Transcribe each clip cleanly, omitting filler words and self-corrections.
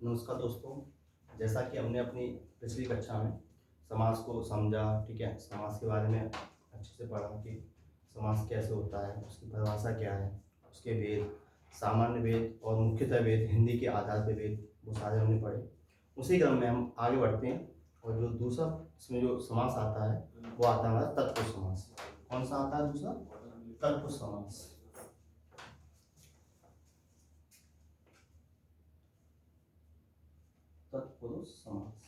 नमस्कार दोस्तों। जैसा कि हमने अपनी पिछली कक्षा में समास को समझा, ठीक है, समास के बारे में अच्छे से पढ़ा कि समास कैसे होता है, उसकी परिभाषा क्या है, उसके भेद, सामान्य भेद और मुख्यतः भेद, हिंदी के आधार पे भेद, वो सारे हमने पढ़े। उसी क्रम में हम आगे बढ़ते हैं और जो दूसरा इसमें जो समास आता है वो आता है हमारा तत्पुरुष समास। कौन सा आता है दूसरा? तत्पुरुष समास। तत्पुरुष समास।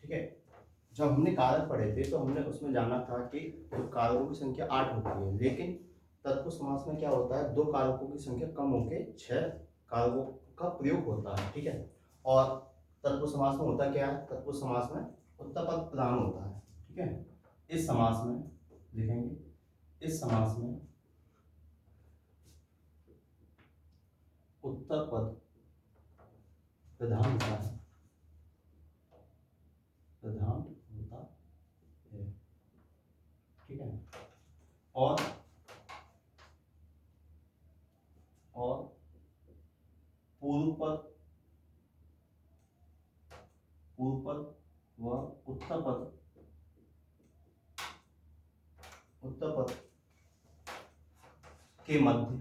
ठीक है, जब हमने कारक पढ़े थे तो हमने उसमें जाना था कि जो कारकों की संख्या 8 होती है, लेकिन तत्पुरुष समास में क्या होता है, 2 कारकों की संख्या कम होकर 6 कारकों का प्रयोग होता है। ठीक है, और तत्पुरुष समास में होता क्या है, तत्पुरुष समास में उत्तरपद प्रधान होता है। ठीक है, इस समास में लिखेंगे, इस समास में उत्तरपद प्रधान होता है, प्रधान होता है। ठीक है, और पूर्व पद व उत्तर पद के मध्य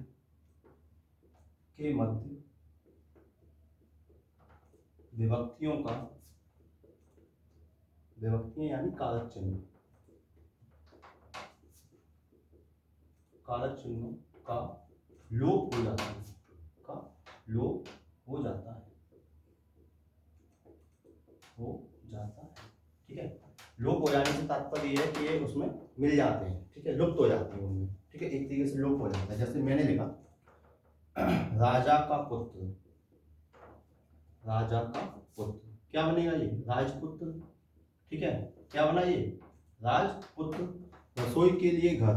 विभक्तियों यानी कारक चिन्हों का लोप हो जाता है, ठीक है, लोप हो जाने से तात्पर्य यह है कि ये उसमें मिल जाते हैं। ठीक है, लुप्त हो जाते हैं उनमें। ठीक है, एक तरीके से लोप हो जाता है। जैसे मैंने लिखा राजा का पुत्र, क्या बनेगा ये? राजपुत्र। ठीक है, क्या बना ये? राजपुत्र। रसोई के लिए घर,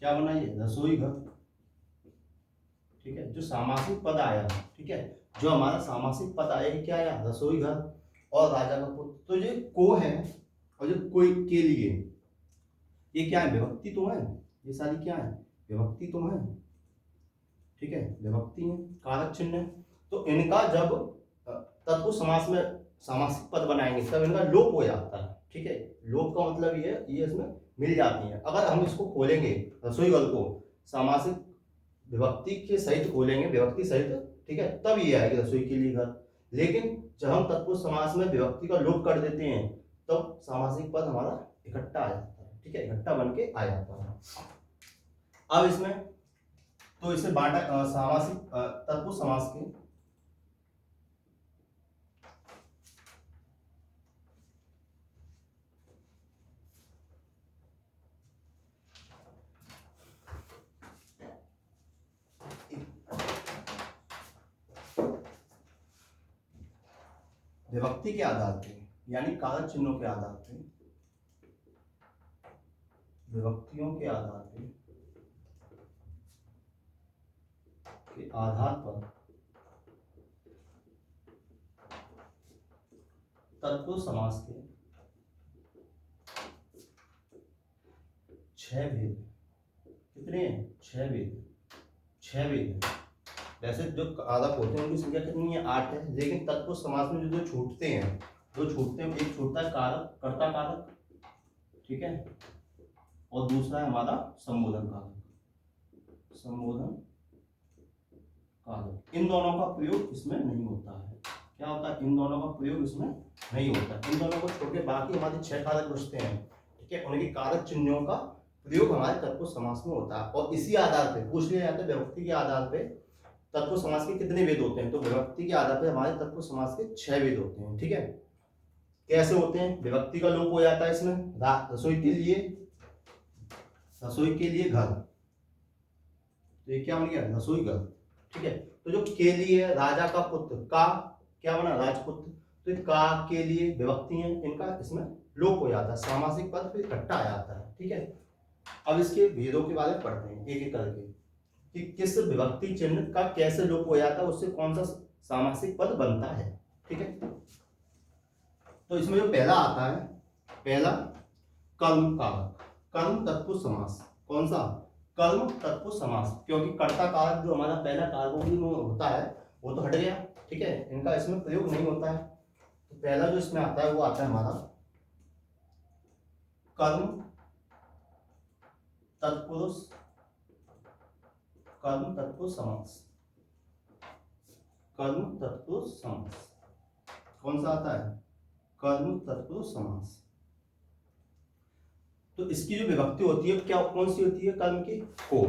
क्या बना ये? रसोई घर। ठीक है, जो सामासिक पद आया, ठीक है, जो हमारा सामासिक पद आया, क्या आया? रसोई घर और राजा का पुत्र। तो ये को है, और जो कोई के लिए, ये क्या है? विभक्ति तो है। ये सारी क्या है? विभक्ति तो है। ठीक है, विभक्ति है, कारक चिन्ह है। तो इनका जब तत्पुरुष समास में सामासिक पद बनाएंगे तब इनका लोप हो जाता है। ठीक है, लोप का मतलब ये इसमें मिल जाती है। अगर हम इसको खोलेंगे, रसोई घर को सामासिक विभक्ति के सहित खोलेंगे, विभक्ति सहित, ठीक है, तब ये आएगी रसोई के लिए घर। लेकिन जब हम तत्पुरुष समास में विभक्ति का लोप कर देते हैं तब सामासिक पद हमारा इकट्ठा आ जाता है। ठीक है, इकट्ठा बन के आ जाता है। अब इसमें तो इसे बांटा सामासिक तत्पुरुष समास के विभक्ति के आधार पे यानी कारक चिन्हों के आधार पे, विभक्तियों के आधार पर तत्पुरुष समास के 6 भेद। कितने हैं? 6 भेद। वैसे जो कारक होते हैं उनकी संख्या कितनी है? 8 है। लेकिन तत्पुरुष समास में जो छूटते हैं, एक छूटता है कारक, कर्ता कारक, ठीक है, और दूसरा है हमारा संबोधन कारक। इन दोनों का प्रयोग इसमें नहीं होता है। क्या होता है? इन दोनों का प्रयोग इसमें नहीं होता। इन दोनों को छोड़ के बाकी हमारे 6 कारक बचते हैं, ठीक है, उनकी कारक चिन्हों का प्रयोग हमारे तत्पुरुष समास में होता है। और इसी आधार पे पूछ लिया जाता है विभक्ति के आधार पे तत्पुरुष समास के कितने वेद होते हैं। तो विभक्ति के आधार पे हमारे तत्पुरुष समास के 6 वेद होते हैं। ठीक है, कैसे होते हैं? विभक्ति का लोप हो जाता है इसमें, रसोई के लिए घर, तो ये क्या बन गया? रसोई घर। ठीक है, तो जो के लिए राजा का पुत्र, का क्या बना? राजपुत्र। तो का के लिए विभक्ति है, इनका इसमें लोप हो जाता है, सामासिक पद फिर इकट्ठा आ जाता है। ठीक है, अब इसके भेदों के बारे में पढ़ते हैं एक एक करके कि किस विभक्ति चिन्ह का कैसे लोप हो जाता है, उससे कौन सा सामासिक पद बनता है। ठीक है, तो इसमें जो पहला आता है, पहला कर्म कारक, कर्म तत्पुरुष समास। कौन सा? कर्म तत्पुरुष समास, क्योंकि कर्ता कारक जो हमारा पहला कारक होता है वो तो हट गया, ठीक है, इनका इसमें प्रयोग नहीं होता है। तो पहला जो इसमें आता है वो आता है हमारा कर्म तत्पुरुष, कर्म तत्पुरुष समास, कर्म तत्पुरुष समास। कौन सा आता है? कर्म तत्पुरुष समास। तो इसकी जो विभक्ति होती है क्या, कौन सी होती है? कर्म की को।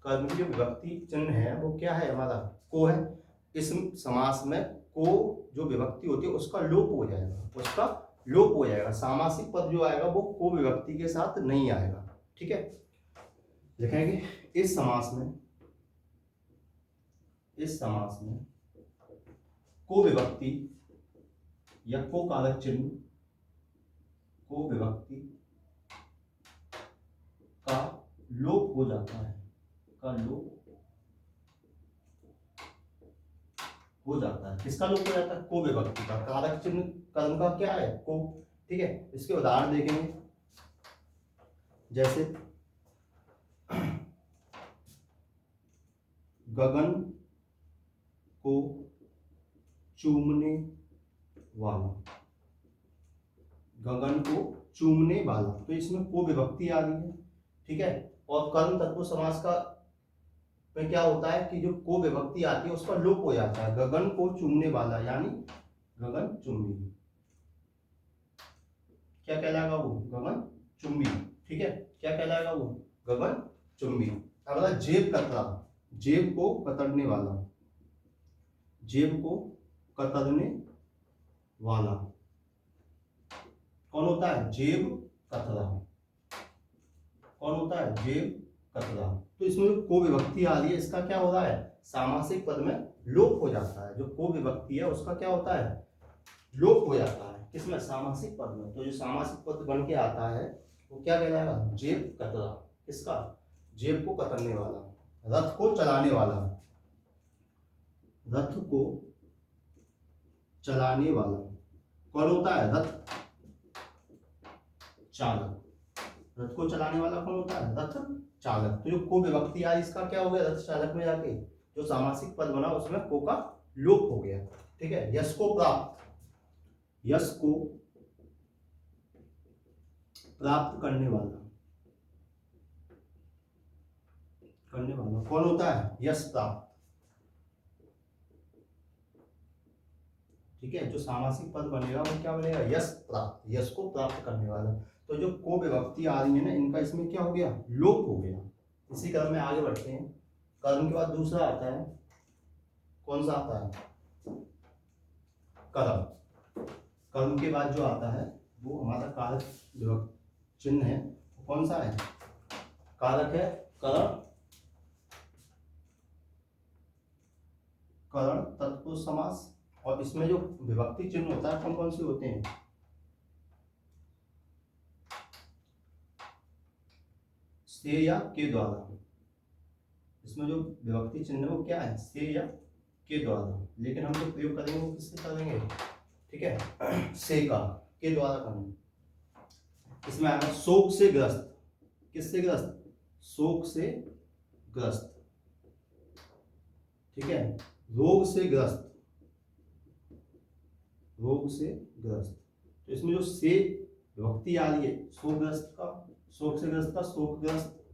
कर्म की जो विभक्ति चिन्ह है वो क्या है हमारा? को है। इस समास में को जो विभक्ति होती है उसका लोप हो जाएगा, उसका लोप हो जाएगा। सामासिक पद जो आएगा वो को विभक्ति के साथ नहीं आएगा, ठीक है। लिखेंगे इस समास में, इस समास में को विभक्ति या को कारक चिन्ह, को विभक्ति का लोप हो जाता है, का लोप हो जाता है। किसका लोप हो जाता है? को विभक्ति का। कारक चिन्ह कर्म का क्या है? को, ठीक है। इसके उदाहरण देखेंगे, जैसे गगन को चूमने वाला, गगन को चूमने वाला, तो इसमें को विभक्ति आ रही है, ठीक है। और कर्म तत्पुरुष समास का में क्या होता है कि जो को विभक्ति आती है उसका लोप हो जाता है। गगन को चूमने वाला यानी गगन चुम्बी, क्या कहलाएगा वो? गगन चुम्बी, ठीक है। क्या कहलाएगा वो? गगन चुम्बी। अगला जेब कतरा, जेब को कतरने वाला, जेब को कतरने वाला कौन होता है? जेब कतरा। कौन होता है? जेब कतरा। तो इसमें जो को विभक्ति आ रही है इसका क्या हो रहा है? सामासिक पद में लोप हो जाता है। जो को विभक्ति है उसका क्या होता है? लोप हो जाता है। किसमें? सामासिक पद में। तो जो सामासिक पद बन के आता है वो क्या कहलाएगा? जेब कतरा। किसका? जेब को कतरने वाला। रथ को चलाने वाला, रथ को चलाने वाला कौन होता है? रथ चालक। रथ को चलाने वाला कौन होता है? रथ चालक। तो जो को विभक्ति आई इसका क्या हो गया? रथ चालक में जाके जो सामासिक पद बना उसमें को का लोप हो गया, ठीक है। यश को प्राप्त, यश को प्राप्त करने वाला, करने वाला कौन होता है? यश प्राप्त, ठीक है। जो सामासिक पद बनेगा वो क्या बनेगा? यश प्राप्त, यश को प्राप्त करने वाला। तो जो को विभक्ति आ रही है ना इनका इसमें क्या हो गया? लोप हो गया। इसी क्रम में आगे बढ़ते हैं। कर्म के बाद दूसरा आता है, कौन सा आता है? कर्म। कर्म के बाद जो आता है वो हमारा कारक विभक्ति चिन्ह है, कौन सा है? कारक है करण, करण तत्पुरुष समास। और इसमें जो विभक्ति चिन्ह होता है कौन कौन से होते हैं? से या के द्वारा। इसमें जो विभक्ति चिन्ह है वो क्या है? से या के द्वारा। लेकिन हम जो प्रयोग करेंगे वो किससे करेंगे? ठीक है, से का, के द्वारा करेंगे। इसमें आएगा शोक से ग्रस्त। किससे ग्रस्त? शोक से ग्रस्त, ठीक है। रोग से ग्रस्त, रोग से ग्रस्त। तो इसमें जो से विभक्ति आ रही है शोकग्रस्त का, शोक से ग्रस्त का शोकग्रस्त,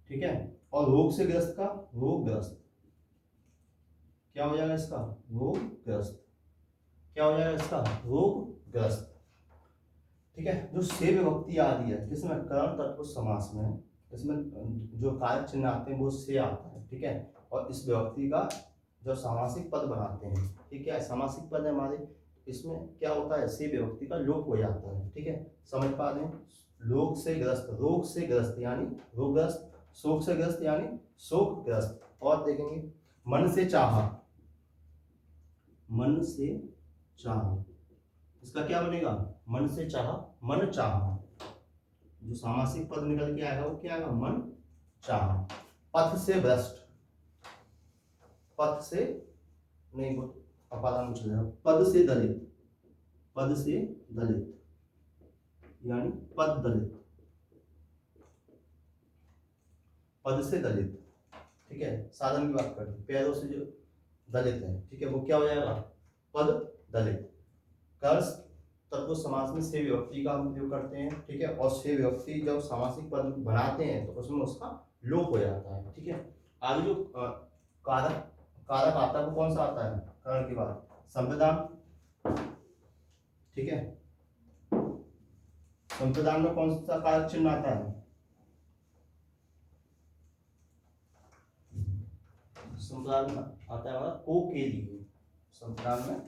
ठीक है। और रोग से ग्रस्त का रोगग्रस्त। क्या हो जाएगा इसका? रोगग्रस्त। क्या हो जाएगा इसका? रोगग्रस्त, ठीक है। जो से विभक्ति आ रही है किसमें? कर्म तत्पुरुष समास में। इसमें जो कारक चिन्ह आते हैं वो से आता है, ठीक है। और इस विभक्ति का जो सामासिक पद बनाते हैं, ठीक है, सामासिक पद है हमारे, इसमें क्या होता है? से विभक्ति का लोप हो जाता है, ठीक है। समझ पा रहे हैं? लोग से ग्रस्त, रोग से ग्रस्त यानी रोगग्रस्त, शोक से ग्रस्त यानी शोकग्रस्त। और देखेंगे मन से चाहा, मन से चाहा, इसका क्या बनेगा? मन से चाहा, मन चाहा। जो सामासिक पद निकल के आएगा वो क्या आएगा? मन चाहा। पथ से भ्रष्ट, पथ से नहीं, वो अपादान चलेगा। पद से दलित, पद से दलित, यानी पद दलित, पद से दलित, ठीक है। साधन की बात करते हैं, पैरों से जो दलित है, ठीक है, वो क्या हो जाएगा, पद दलित। कर्स तत्व समास में से विभक्ति का हम उपयोग करते हैं, ठीक है, और से विभक्ति जब सामासिक पद बनाते हैं तो उसमें उसका लोप हो जाता है, ठीक है। आगे जो कारक कारक आता है वो कौन सा आता है, कर्ण के बाद संप्रदान, ठीक है। संप्रदान में कौन सा कारक चिन्ह आता है, संप्रदान में आता है हमारा को के लिए, संप्रदान में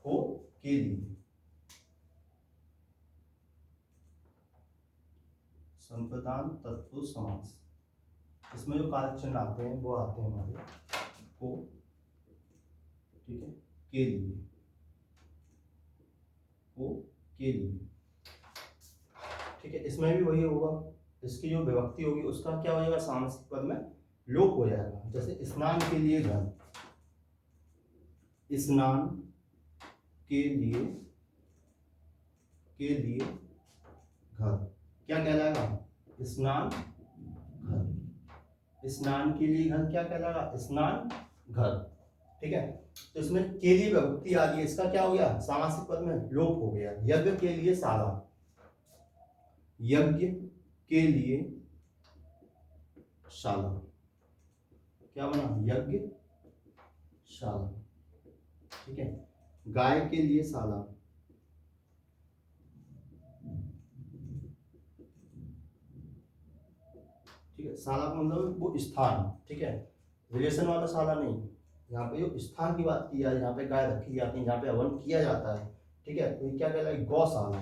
को के लिए, संप्रदान तत्पुरुष समास, इसमें जो कारक चिन्ह आते हैं वो आते हैं हमारे को, ठीक है, के लिए, को के लिए, ठीक है। इसमें भी वही होगा, इसकी जो विभक्ति होगी उसका क्या हो जाएगा, सामासिक पद में लोप हो जाएगा। जैसे स्नान के लिए घर, स्नान के लिए घर क्या कहलाएगा, स्नान घर, स्नान के लिए घर क्या कहलाएगा, स्नान घर, ठीक है। तो इसमें के लिए विभक्ति आ गई, इसका क्या हो गया, सामासिक पद में लोप हो गया। यज्ञ के लिए शाला, यज्ञ के लिए शाला क्या बना, यज्ञ शाला, ठीक है। गाय के लिए शाला, ठीक है। शाला का मतलब वो स्थान, ठीक है, रिलेशन वाला शाला नहीं, यहाँ पे जो स्थान की बात की जाए, यहाँ पे गाय रखी जाती है, जहाँ पे हवन किया जाता है, ठीक है, तो ये क्या कहलाएगा, गौशाला,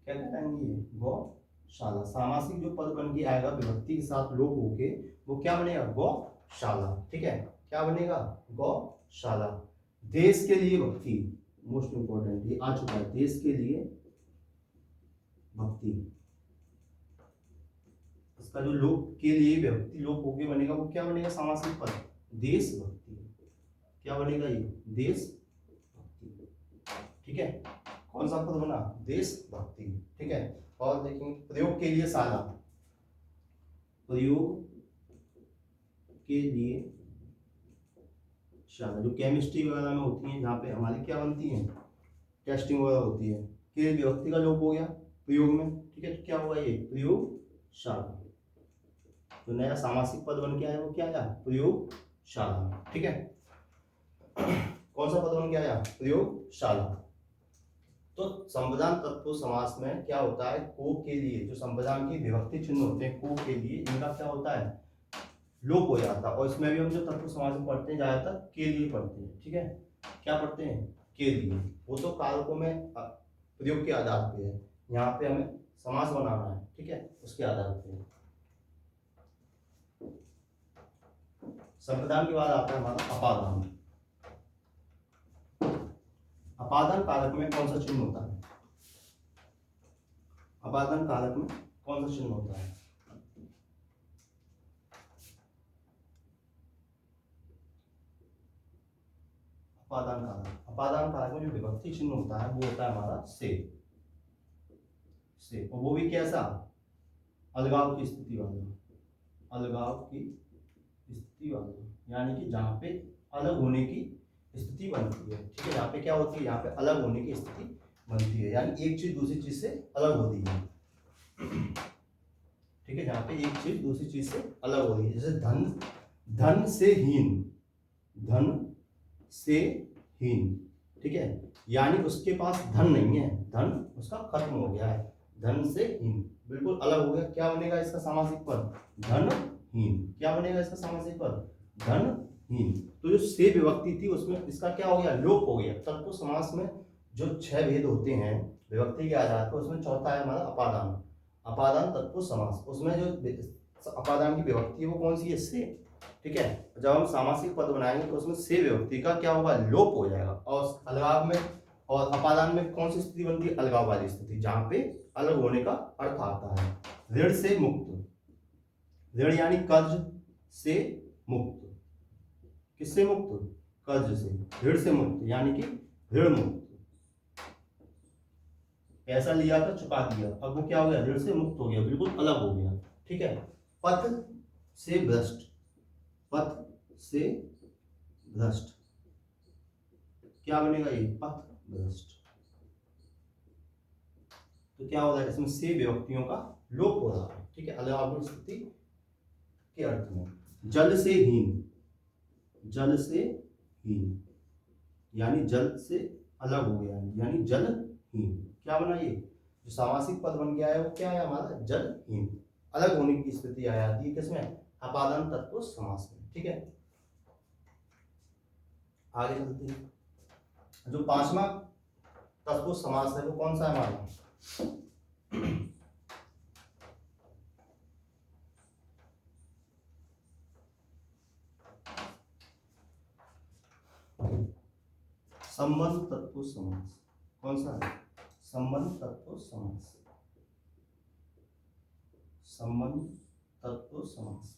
क्या कहलाएंगे ये, गौशाला। सामासिक जो पद बन के आएगा विभक्ति के साथ लोप होके वो क्या बनेगा, गौशाला, ठीक है, क्या बनेगा, गौशाला। देश के लिए भक्ति, मोस्ट इंपोर्टेंट ये आ चुका है, देश के लिए भक्ति, इसका जो लोप के लिए विभक्ति लोप होके बनेगा वो क्या बनेगा, सामासिक पद, देश भक्ति, क्या बनेगा ये, देश भक्ति, ठीक है। कौन सा पद बना, देश भक्ति, ठीक है। और देखेंगे प्रयोग के लिए शाला, प्रयोग के लिए शाला, जो केमिस्ट्री वगैरह में होती है, जहाँ पे हमारी क्या बनती है, टेस्टिंग वगैरह होती है, के विभक्ति का लोप हो गया प्रयोग में, ठीक है, तो क्या होगा ये, प्रयोगशाला। जो नया सामासिक पद बन के आया वो क्या आया, प्रयोगशाला, ठीक है। कौन सा पद बन के आया, प्रयोगशाला। तो संप्रदान तत्पुरुष समास में क्या होता है, को के लिए जो संप्रदान की विभक्ति चिन्ह होते हैं को के लिए, इनका क्या होता है, लोप हो जाता है। और इसमें भी हम जो तत्पुरुष समास में पढ़ते हैं ज्यादातर के लिए पढ़ते हैं, ठीक है, क्या पढ़ते हैं, के लिए। वो तो कारकों में प्रयोग के आधार पे है, यहाँ पे हमें समास बनाना है, ठीक है, उसके आधार पे। संप्रदान के बाद आता है हमारा अपादान। अपादान कारक में कौन सा चिन्ह होता है, अपादान कारक में कौन सा चिन्ह होता है, अपादान कारक, अपादान कारक में जो विभक्ति चिन्ह होता है वो होता है हमारा से, और वो भी कैसा, अलगाव की स्थिति वाला, अलगाव की स्थिति वाला, यानी कि जहाँ पे अलग होने की स्थिति बनती है, ठीक है, यहाँ पे क्या होती है, यहाँ पे अलग होने की स्थिति बनती है, यानी एक चीज दूसरी चीज से अलग होती है, ठीक है, जहाँ पे एक चीज दूसरी चीज से अलग हो रही है। जैसे धन, धन से हीन, धन से हीन, ठीक है, यानी उसके पास धन नहीं है, धन उसका खत्म हो गया है, धन से हीन बिल्कुल अलग हो गया। क्या बनेगा इसका सामासिक पद, धनहीन, क्या बनेगा इसका सामासिक पद, धनहीन। तो जो से विभक्ति थी उसमें इसका क्या हो गया, लोप हो गया। तत्पुरुष समास में जो 6 भेद होते हैं विभक्ति के आधार पर, उसमें चौथा है हमारा अपादान, अपादान तत्पुरुष समास। उसमें जो अपादान की विभक्ति है वो कौन सी है, से, ठीक है। जब हम सामासिक पद बनाएंगे तो उसमें से विभक्ति का क्या होगा, लोप हो जाएगा। और अलगाव में और अपादान में कौन सी स्थिति बनती है, अलगाव वाली स्थिति, जहां पे अलग होने का अर्थ आता है। ऋण से मुक्त, ऋण यानी कर्ज से मुक्त, किससे मुक्त, कर्ज से, ऋण से मुक्त यानी कि ऋण मुक्त, पैसा लिया था, चुका दिया, अब वो क्या हो गया, ऋण से मुक्त हो गया, बिल्कुल अलग हो गया। ठीक है। पथ से भ्रष्ट, पथ से भ्रष्ट, क्या बनेगा ये, पथ भ्रष्ट। तो क्या हो रहा है इसमें, से विभक्तियों का लोप हो रहा है। ठीक है, अलग स्थिति के अर्थ में। जल से हीन, जल से हीन यानी जल से अलग हो गया, यानी जलहीन। क्या बना ये, जो सामासिक पद बन गया है वो क्या है हमारा, जलहीन, अलग होने की स्थिति आ जाती है किसमें, अपादान तत्पुरुष समास में। ठीक है, आगे चलते हैं। जो पांचवा तत्पुरुष समास है वो कौन सा है हमारा, संबंध तत्पुरुष समास। कौन सा है, संबंध तत्पुरुष समास, संबंध तत्पुरुष समास।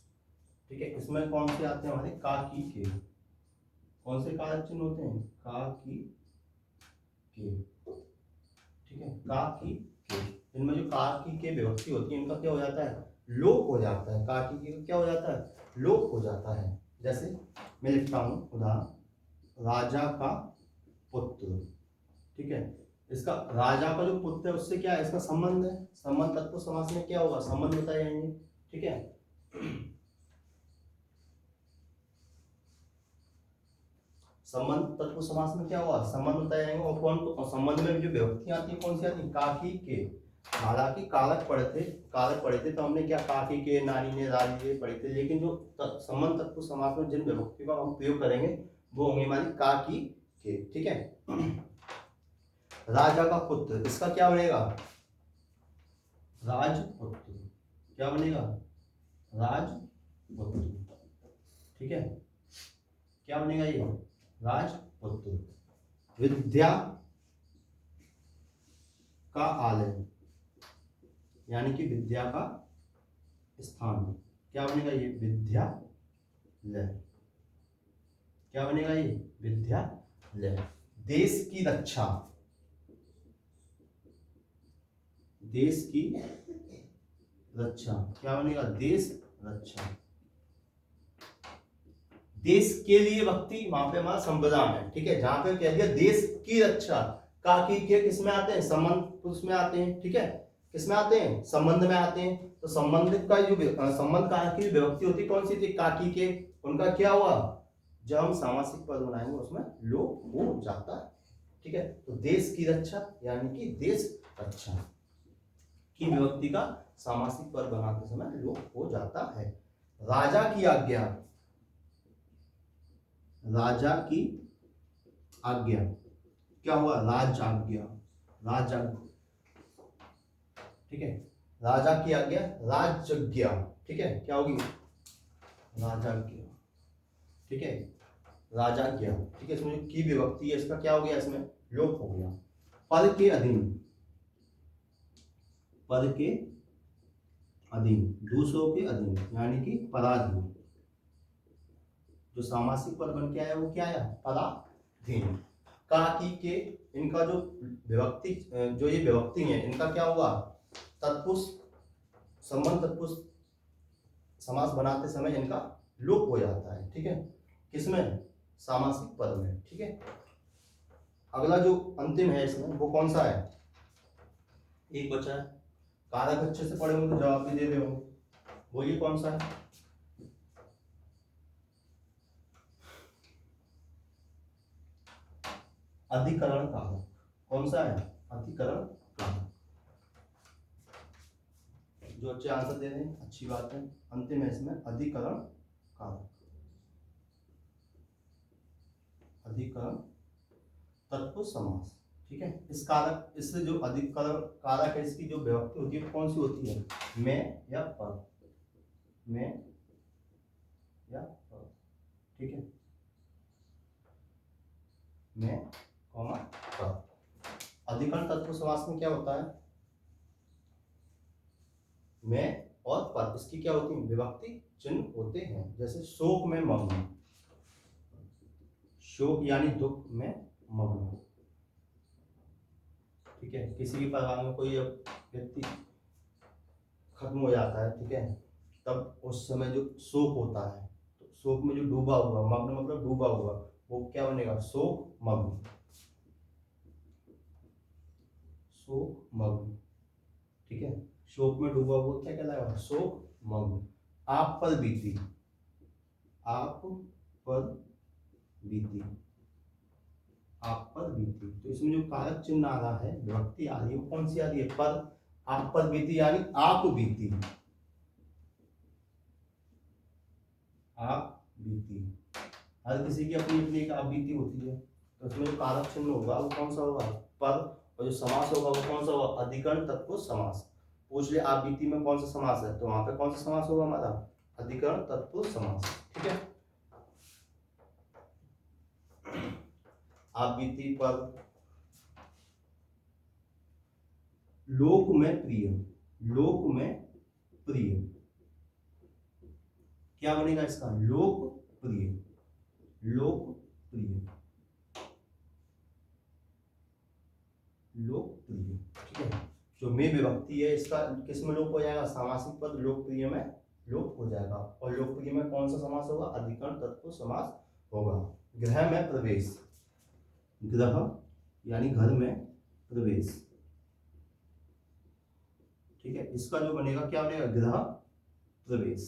ठीक है, इसमें कौन से आते हैं हमारे, का की के, कौन से कारक चिन्ह होते हैं, का की के। ठीक है, का की के, इनमें जो का की के विभक्ति होती है इनका क्या हो जाता है, लोप हो जाता है, का की के क्या हो जाता है, लोप हो जाता है। जैसे मैं लिखता हूं उदाहरण, राजा का पुत्र। ठीक है, इसका राजा का जो पुत्र है उससे क्या है, इसका संबंध है, संबंध तत्व समास में क्या होगा, संबंध बताए जाएंगे। ठीक है, संबंध तत्व समास में क्या हुआ, संबंध बताए जाएंगे। और कौन, और संबंध में जो विभक्तियां आती है कौन सी आती है, काकी के। हालांकि कारक पढ़े थे तो हमने क्या, काकी के, नानी ने, राजी के पढ़े थे, लेकिन जो संबंध तत्व समास में जिन विभक्तियों का हम प्रयोग करेंगे वो होंगे हमारी काकी के। ठीक है, राजा का पुत्र, इसका क्या बनेगा, राजपुत्र। क्या बनेगा, राजपुत्र। ठीक है, क्या बनेगा ये, राजपुत्र। विद्या का आलय यानी कि विद्या का स्थान, क्या बनेगा ये, विद्यालय। क्या बनेगा ये, विद्यालय। देश की रक्षा, देश की रक्षा, क्या बनेगा, देश रक्षा। देश के लिए भक्ति, वहां पे हमारा संविधान है। ठीक है, जहां पे कह दिया देश की रक्षा, का की के किस में आते हैं, संबंध पुरुष में आते हैं। ठीक है, किस में आते हैं, संबंध में आते हैं। तो संबंध का जो संबंध का की विभक्ति होती कौन सी थी, काकी के, उनका क्या हुआ, जब हम सामासिक पद बनाएंगे उसमें लोप हो जाता है। ठीक है, तो देश की रक्षा यानी कि देश रक्षा की विभक्ति का सामासिक पद बनाते समय लोप हो जाता है। राजा की आज्ञा, राजा की आज्ञा, क्या हुआ, राजाज्ञा, राजाज्ञा। ठीक है, राजा की आज्ञा, राजज्ञा। ठीक है, क्या होगी, राजाज्ञा। ठीक है, राजाज्ञा। ठीक है, इसमें की विभक्ति है इसका क्या हो गया, इसमें लोप हो गया। पद के अधीन, पद के अधीन, दूसरों के अधीन यानी कि पराधीन। जो सामासिक पद बन के आया वो क्या है, पराधीन। का की के, इनका जो विभक्ति, जो ये विभक्ति है इनका क्या हुआ, तत्पुरुष, संबंध तत्पुरुष समास बनाते समय इनका लोप हो जाता है। ठीक है, किसमें, सामासिक पद में। ठीक है, अगला जो अंतिम है इसमें वो कौन सा है, एक बचा है, कारक अच्छे से पढ़े होंगे तो जवाब भी दे रहे होंगे, बोलिए कौन सा है, अधिकरण कारक। कौन सा है, अधिकरण कारक। जो अच्छे आंसर दे रहे हैं अच्छी बात है, अंतिम है इसमें अधिकरण कारक, अधिकरण तत्पुरुष समास। ठीक है, इस कारक, इससे जो अधिकरण कारक है इसकी जो विभक्ति होती है कौन सी होती है, में या पर, में या पर। ठीक है, में कॉमा पर। अधिकरण तत्पुरुष समास में क्या होता है, में और पर, इसकी क्या होती है, विभक्ति चिन्ह होते हैं। जैसे शोक में मग्न, शोक यानी दुख में मग्न। ठीक है, किसी के परिवार में कोई अब व्यक्ति खत्म हो जाता है, ठीक है, तब उस समय जो शोक होता है, तो शोक में जो डूबा हुआ, मग्न मतलब डूबा हुआ, वो क्या बनेगा, शोक मग्न, शोक मग्न, ठीक है, शोक में डूबा हुआ क्या कहलाएगा, शोक मग्न। आप पर बीती, आप पर बीती, आप पर बीती, तो इसमें जो कारक चिन्ह आ रहा है, विभक्ति आ रही है, वो कौन सी आ रही है, पर। आप पर बीती यानी आप बीती, आप बीती, हर किसी की अपनी अपनी एक आप बीती होती है, तो इसमें जो कारक चिन्ह होगा वो कौन सा होगा, पर, और जो समास होगा वो कौन सा होगा, अधिकरण तत्पुरुष समास। पूछ ले आप बीती में कौन सा समास है, तो वहां पे कौन सा समास होगा हमारा, अधिकरण तत्पुरुष समास, ठीक है। आप बीती पर, लोक में प्रिय, लोक में प्रिय, क्या बनेगा इसका, लोकप्रिय, लोकप्रिय, लोकप्रिय, ठीक है। जो में विभक्ति है इसका किस में लोप हो जाएगा, सामासिक पद लोकप्रिय में लोप हो जाएगा, और लोकप्रिय में कौन सा समास होगा, अधिकरण तत्पुरुष समास होगा। गृह में प्रवेश, गृह यानी घर में प्रवेश, ठीक है, इसका जो बनेगा क्या बनेगा, गृह प्रवेश,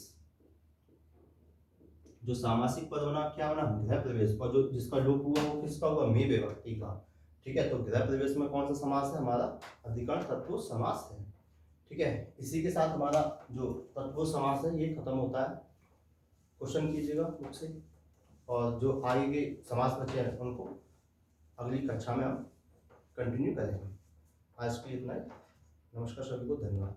जो सामासिक पद बना क्या बना, गृह प्रवेश, और जो जिसका लोप हुआ वो किसका हुआ, में विभक्ति का, ठीक है। तो गृह प्रवेश में कौन सा समास है हमारा, अधिकरण तत्पुरुष समास है, ठीक है। इसी के साथ हमारा जो तत्पुरुष समास है ये खत्म होता है। क्वेश्चन कीजिएगा बुक से, और जो आगे के समास बचे हैं उनको अगली कक्षा में हम कंटिन्यू करेंगे। आज के लिए इतना ही। नमस्कार सभी को, धन्यवाद।